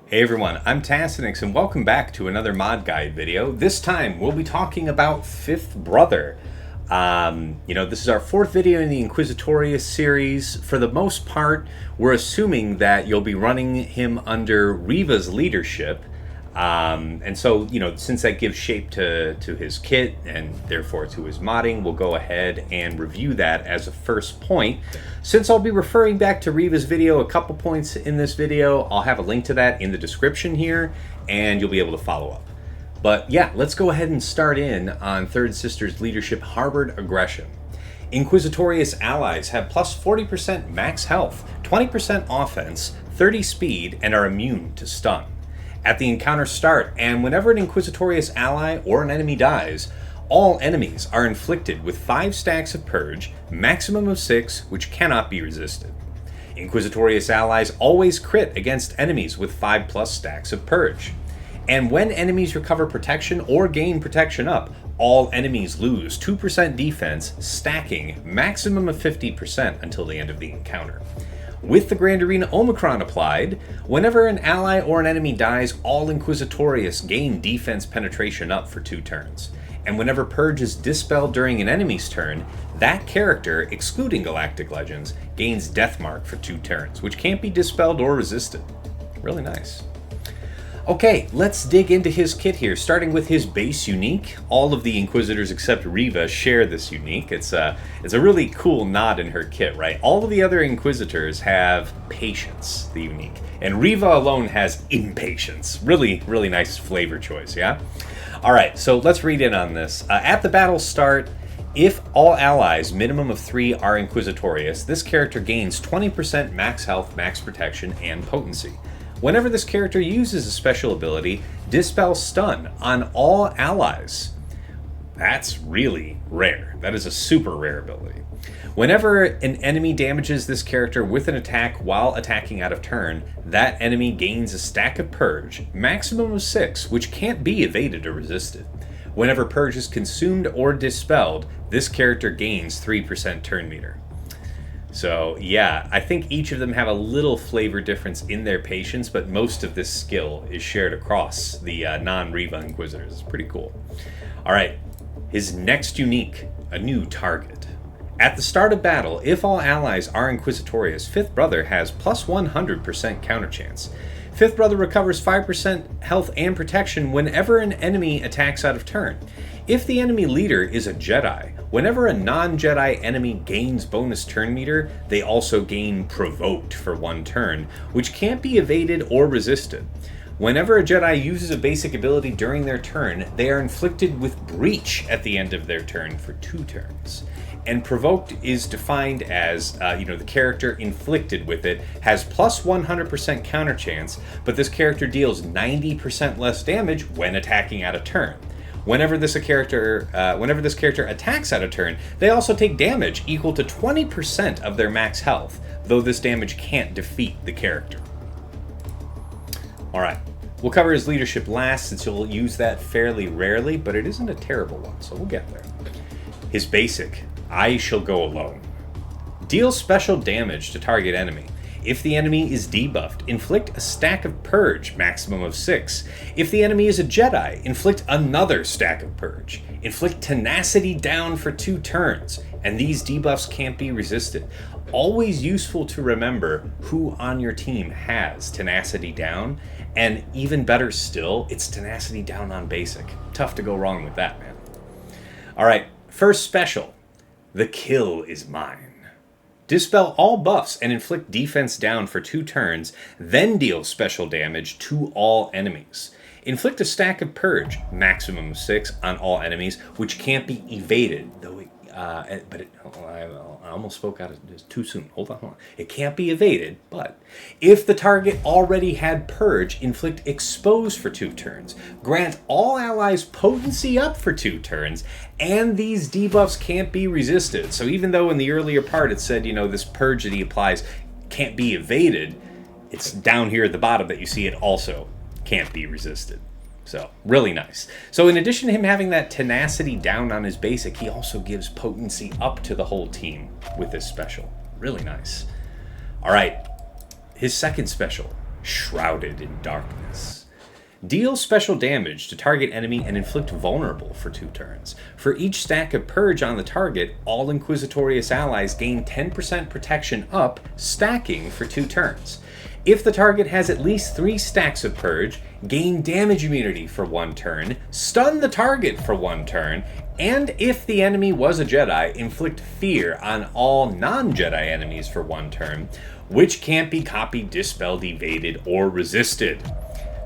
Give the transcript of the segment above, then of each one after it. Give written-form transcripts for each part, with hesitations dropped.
Hey everyone, I'm Tassenix and welcome back to another mod guide video. This time we'll be talking about Fifth Brother. This is our fourth video in the Inquisitorius series. For the most part, we're assuming that you'll be running him under Riva's leadership. Since that gives shape to his kit and therefore to his modding, we'll go ahead and review that as a first point. Since I'll be referring back to Riva's video a couple points in this video, I'll have a link to that in the description here, and you'll be able to follow up. But yeah, let's go ahead and start in on Third Sister's leadership, Harbored Aggression. Inquisitorius allies have plus 40% max health, 20% offense, 30 speed, and are immune to stun. At the encounter start, and whenever an Inquisitorius ally or an enemy dies, all enemies are inflicted with 5 stacks of Purge, maximum of 6, which cannot be resisted. Inquisitorius allies always crit against enemies with 5+ stacks of Purge. And when enemies recover protection or gain protection up, all enemies lose 2% defense, stacking maximum of 50% until the end of the encounter. With the Grand Arena Omicron applied, whenever an ally or an enemy dies, all Inquisitorius gain defense penetration up for 2 turns. And whenever Purge is dispelled during an enemy's turn, that character, excluding Galactic Legends, gains Deathmark for 2 turns, which can't be dispelled or resisted. Really nice. Okay, let's dig into his kit here, starting with his base unique. All of the Inquisitors except Riva share this unique. It's a really cool nod in her kit, right? All of the other Inquisitors have Patience, the unique. And Riva alone has Impatience. Really, really nice flavor choice, yeah? Alright, so let's read in on this. At the battle start, if all allies, minimum of 3, are Inquisitorius, this character gains 20% max health, max protection, and potency. Whenever this character uses a special ability, Dispel Stun on all allies. That's really rare. That is a super rare ability. Whenever an enemy damages this character with an attack while attacking out of turn, that enemy gains a stack of Purge, maximum of 6, which can't be evaded or resisted. Whenever Purge is consumed or dispelled, this character gains 3% turn meter. So yeah, I think each of them have a little flavor difference in their patience, but most of this skill is shared across the non-Riva Inquisitors. It's pretty cool. Alright, his next unique, a new target. At the start of battle, if all allies are Inquisitorius, Fifth Brother has plus 100% counter chance. Fifth Brother recovers 5% health and protection whenever an enemy attacks out of turn. If the enemy leader is a Jedi, whenever a non-Jedi enemy gains bonus turn meter, they also gain Provoked for 1 turn, which can't be evaded or resisted. Whenever a Jedi uses a basic ability during their turn, they are inflicted with Breach at the end of their turn for 2 turns. And Provoked is defined as, the character inflicted with it has plus 100% counter chance, but this character deals 90% less damage when attacking out of turn. Whenever this character attacks out of turn, they also take damage equal to 20% of their max health, though this damage can't defeat the character. Alright, we'll cover his leadership last since he'll use that fairly rarely, but it isn't a terrible one, so we'll get there. His basic, I Shall Go Alone. Deal special damage to target enemy. If the enemy is debuffed, inflict a stack of Purge, maximum of 6. If the enemy is a Jedi, inflict another stack of Purge. Inflict Tenacity down for 2 turns, and these debuffs can't be resisted. Always useful to remember who on your team has Tenacity down, and even better still, it's Tenacity down on basic. Tough to go wrong with that, man. Alright, first special. The Kill Is Mine. Dispel all buffs and inflict defense down for 2 turns, then deal special damage to all enemies. Inflict a stack of Purge, maximum of 6, on all enemies, which can't be evaded, though I almost spoke out of this too soon. Hold on. It can't be evaded, but if the target already had Purge, inflict Expose for 2 turns. Grant all allies potency up for 2 turns, and these debuffs can't be resisted. So even though in the earlier part it said, this Purge that he applies can't be evaded, it's down here at the bottom that you see it also can't be resisted. So, really nice. So in addition to him having that tenacity down on his basic, he also gives potency up to the whole team with this special. Really nice. Alright, his second special, Shrouded in Darkness. Deal special damage to target enemy and inflict vulnerable for 2 turns. For each stack of Purge on the target, all Inquisitorious allies gain 10% protection up, stacking for 2 turns. If the target has at least 3 stacks of Purge, gain damage immunity for 1 turn, stun the target for 1 turn, and if the enemy was a Jedi, inflict fear on all non-Jedi enemies for 1 turn, which can't be copied, dispelled, evaded, or resisted.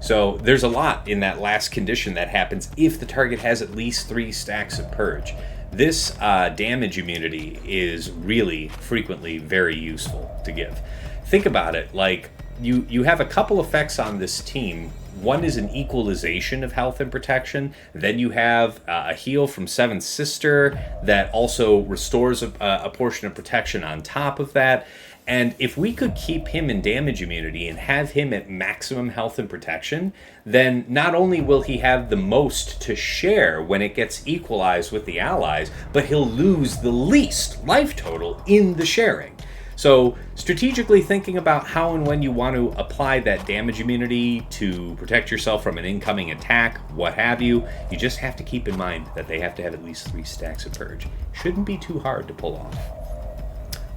So there's a lot in that last condition that happens if the target has at least 3 stacks of Purge. This damage immunity is really frequently very useful to give. Think about it, like you have a couple effects on this team. One is an equalization of health and protection. Then you have a heal from Seventh Sister that also restores a portion of protection on top of that. And if we could keep him in damage immunity and have him at maximum health and protection, then not only will he have the most to share when it gets equalized with the allies, but he'll lose the least life total in the sharing. So strategically thinking about how and when you want to apply that damage immunity to protect yourself from an incoming attack, what have you, you just have to keep in mind that they have to have at least 3 stacks of Purge. Shouldn't be too hard to pull off.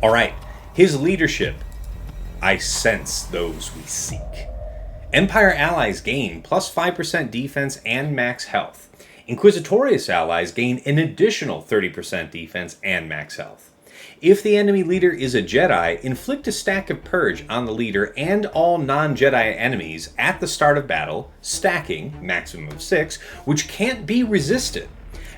All right, his leadership. I sense those we seek. Empire allies gain plus 5% defense and max health. Inquisitorious allies gain an additional 30% defense and max health. If the enemy leader is a Jedi, inflict a stack of Purge on the leader and all non-Jedi enemies at the start of battle, stacking, maximum of 6, which can't be resisted.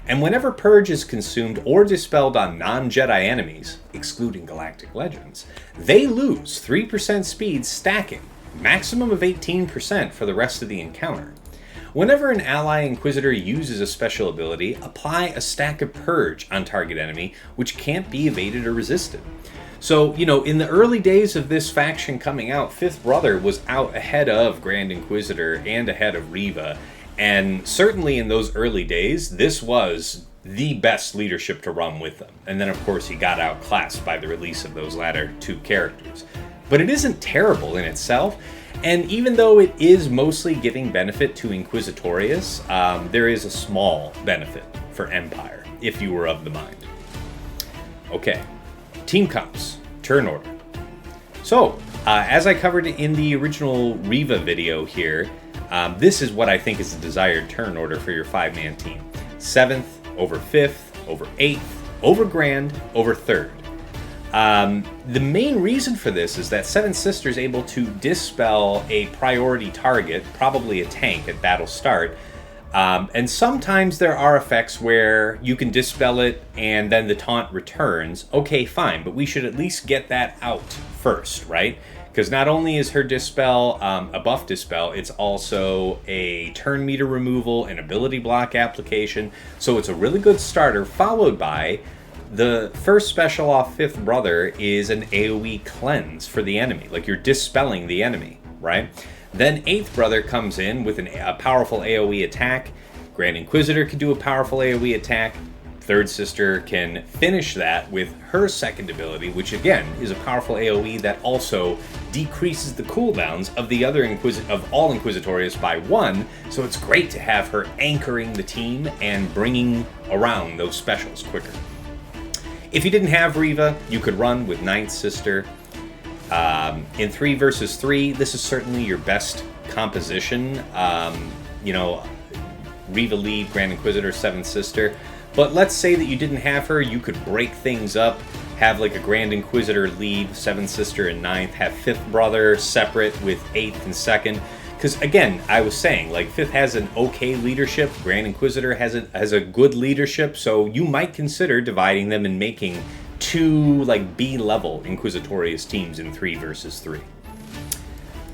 And whenever Purge is consumed or dispelled on non-Jedi enemies, excluding Galactic Legends, they lose 3% speed stacking, maximum of 18% for the rest of the encounter. Whenever an ally Inquisitor uses a special ability, apply a stack of Purge on target enemy, which can't be evaded or resisted. So, in the early days of this faction coming out, Fifth Brother was out ahead of Grand Inquisitor and ahead of Reva, and certainly in those early days, this was the best leadership to run with them. And then, of course, he got outclassed by the release of those latter 2 characters. But it isn't terrible in itself. And even though it is mostly giving benefit to Inquisitorious, there is a small benefit for Empire, if you were of the mind. Okay, team comps, turn order. So, as I covered in the original Reva video here, this is what I think is the desired turn order for your 5-man team. 7th, over 5th, over 8th, over Grand, over 3rd. The main reason for this is that Seventh Sister is able to dispel a priority target, probably a tank at battle start, and sometimes there are effects where you can dispel it and then the taunt returns. Okay, fine, but we should at least get that out first, right? Because not only is her dispel a buff dispel, it's also a turn meter removal, an ability block application, so it's a really good starter, followed by the first special off Fifth Brother is an AoE cleanse for the enemy, like you're dispelling the enemy, right? Then Eighth Brother comes in with a powerful AoE attack. Grand Inquisitor can do a powerful AoE attack. Third Sister can finish that with her second ability, which again is a powerful AoE that also decreases the cooldowns of the other of all Inquisitorious by 1, so it's great to have her anchoring the team and bringing around those specials quicker. If you didn't have Reva, you could run with Ninth Sister. In 3 versus 3, this is certainly your best composition. Reva lead, Grand Inquisitor, Seventh Sister. But let's say that you didn't have her, you could break things up, have like a Grand Inquisitor lead, Seventh Sister and Ninth, have Fifth Brother separate with 8th and 2nd. Because again, I was saying, like, 5th has an okay leadership, Grand Inquisitor has a good leadership, so you might consider dividing them and making 2 like B-level Inquisitorious teams in 3 versus 3.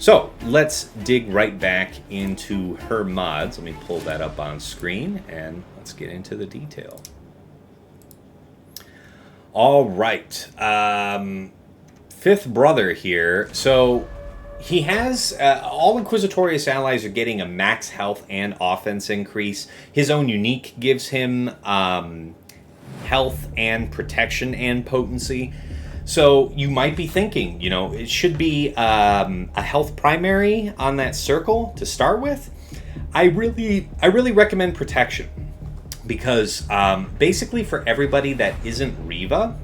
So let's dig right back into her mods. Let me pull that up on screen and let's get into the detail. All right, Fifth Brother here. So he has, all Inquisitorious allies are getting a max health and offense increase. His own unique gives him health and protection and potency. So you might be thinking, it should be a health primary on that circle to start with. I really recommend protection because basically for everybody that isn't Riva,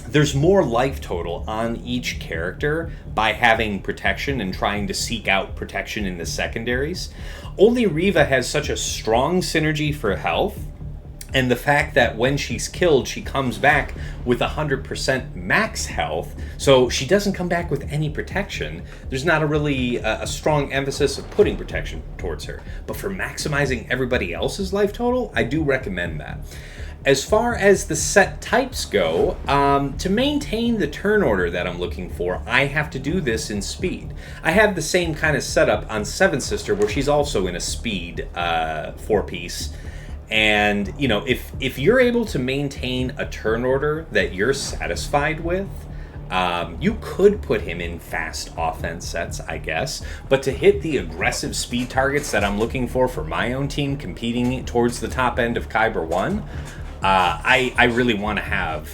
there's more life total on each character by having protection and trying to seek out protection in the secondaries. Only Riva has such a strong synergy for health, and the fact that when she's killed, she comes back with 100% max health, so she doesn't come back with any protection. There's not a strong emphasis of putting protection towards her. But for maximizing everybody else's life total, I do recommend that. As far as the set types go, to maintain the turn order that I'm looking for, I have to do this in speed. I have the same kind of setup on Seven Sister, where she's also in a speed 4-piece. And, if you're able to maintain a turn order that you're satisfied with, you could put him in fast offense sets, I guess. But to hit the aggressive speed targets that I'm looking for my own team competing towards the top end of Kyber 1, I really want to have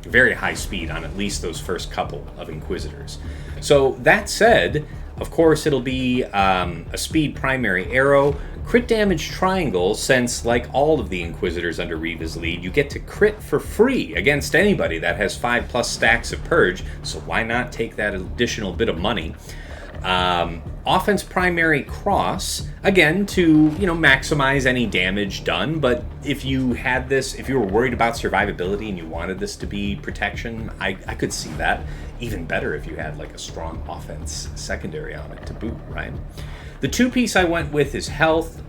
very high speed on at least those first couple of Inquisitors. So that said, of course it'll be a speed primary arrow, crit damage triangle, since like all of the Inquisitors under Riva's lead, you get to crit for free against anybody that has 5+ stacks of Purge, so why not take that additional bit of money? Offense primary cross, again, to maximize any damage done, but if you were worried about survivability and you wanted this to be protection, I could see that. Even better if you had like a strong offense secondary on it to boot, right? The 2-piece I went with is health.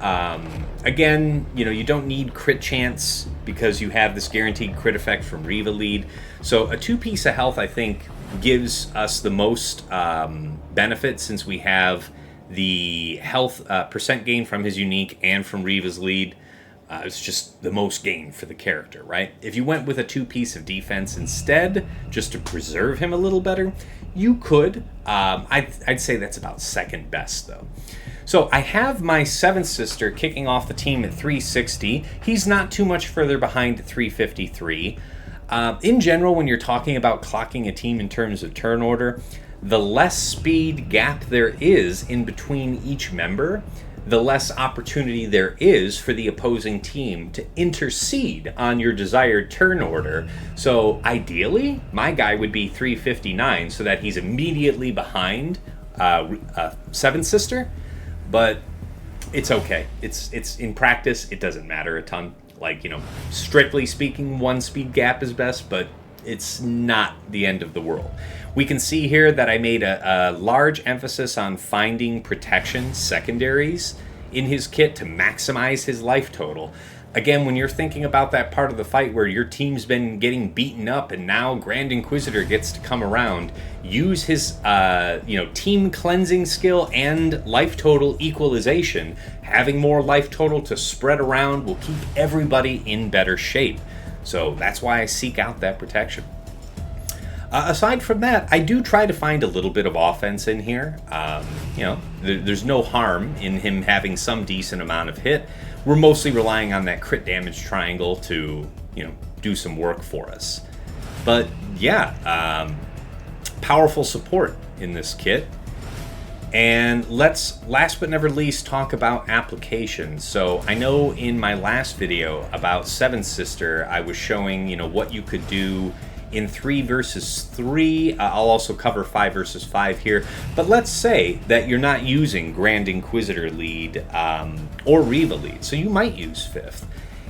Again, you don't need crit chance because you have this guaranteed crit effect from Riva lead. So a 2-piece of health, I think, gives us the most benefit, since we have the health percent gain from his unique and from Riva's lead. It's just the most gain for the character, right? If you went with a 2-piece of defense instead, just to preserve him a little better, you could. I'd say that's about second best, though. So I have my 7th Sister kicking off the team at 360. He's not too much further behind at 353. In general, when you're talking about clocking a team in terms of turn order, the less speed gap there is in between each member, the less opportunity there is for the opposing team to intercede on your desired turn order. So ideally, my guy would be 359 so that he's immediately behind 7th Sister, but it's okay. It's in practice, it doesn't matter a ton. Like, strictly speaking, 1 speed gap is best, but it's not the end of the world. We can see here that I made a large emphasis on finding protection secondaries in his kit to maximize his life total. Again, when you're thinking about that part of the fight where your team's been getting beaten up and now Grand Inquisitor gets to come around, use his team cleansing skill and life total equalization. Having more life total to spread around will keep everybody in better shape. So that's why I seek out that protection. Aside from that, I do try to find a little bit of offense in here. There's no harm in him having some decent amount of hit. We're mostly relying on that crit damage triangle to, do some work for us. But yeah, powerful support in this kit. And let's, last but never least, talk about applications. So I know in my last video about 7th Sister, I was showing, what you could do in 3 versus 3. I'll also cover 5 versus 5 here. But let's say that you're not using Grand Inquisitor lead or Riva lead, so you might use 5th.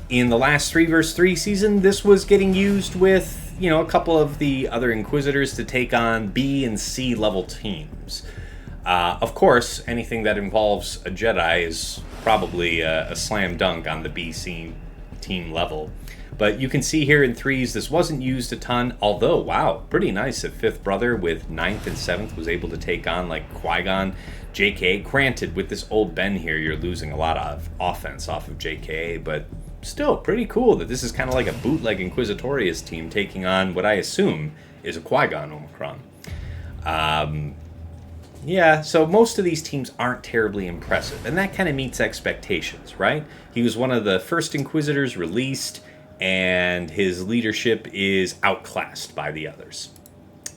In the last 3 versus 3 season, this was getting used with, a couple of the other Inquisitors to take on B and C level teams. Of course, anything that involves a Jedi is probably a slam dunk on the BC team level. But you can see here in 3s, this wasn't used a ton, although, wow, pretty nice that 5th Brother with 9th and 7th was able to take on, like, Qui-Gon, JK. Granted, with this old Ben here, you're losing a lot of offense off of JK, but still pretty cool that this is kind of like a bootleg Inquisitorius team taking on what I assume is a Qui-Gon Omicron. Yeah, so most of these teams aren't terribly impressive, and that kind of meets expectations, right? He was one of the first Inquisitors released, and his leadership is outclassed by the others.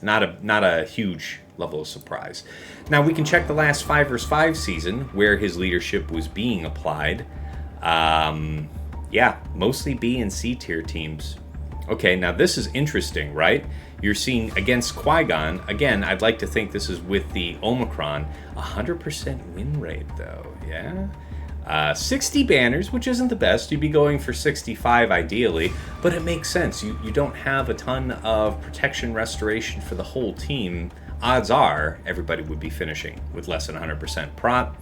not a huge level of surprise. Now we can check the last 5 vs 5 season where his leadership was being applied. Yeah, mostly B and C tier teams. Okay, now this is interesting, right? You're seeing against Qui-Gon, again, I'd like to think this is with the Omicron, 100% win rate though, yeah? 60 banners, which isn't the best. You'd be going for 65 ideally, but it makes sense. You don't have a ton of protection restoration for the whole team. Odds are everybody would be finishing with less than 100% prot.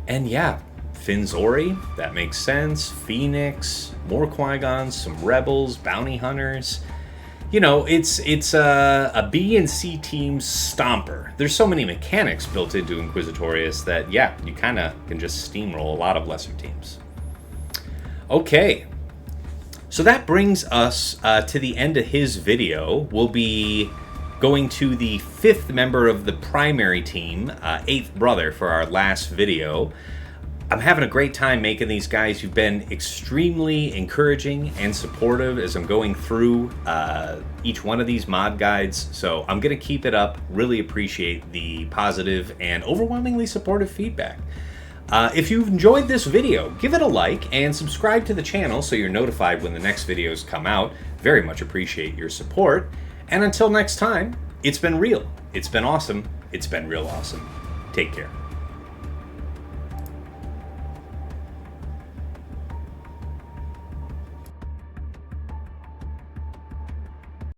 And yeah, Finn's Ori, that makes sense. Phoenix, more Qui-Gons, some Rebels, Bounty Hunters. You know, it's a B and C team stomper. There's so many mechanics built into Inquisitorius that, yeah, you kind of can just steamroll a lot of lesser teams. Okay, so that brings us to the end of his video. We'll be going to the 5th member of the primary team, 8th brother, for our last video. I'm having a great time making these guys. You've been extremely encouraging and supportive as I'm going through each one of these mod guides. So I'm going to keep it up. Really appreciate the positive and overwhelmingly supportive feedback. If you've enjoyed this video, give it a like and subscribe to the channel so you're notified when the next videos come out. Very much appreciate your support. And until next time, it's been real. It's been awesome. It's been real awesome. Take care.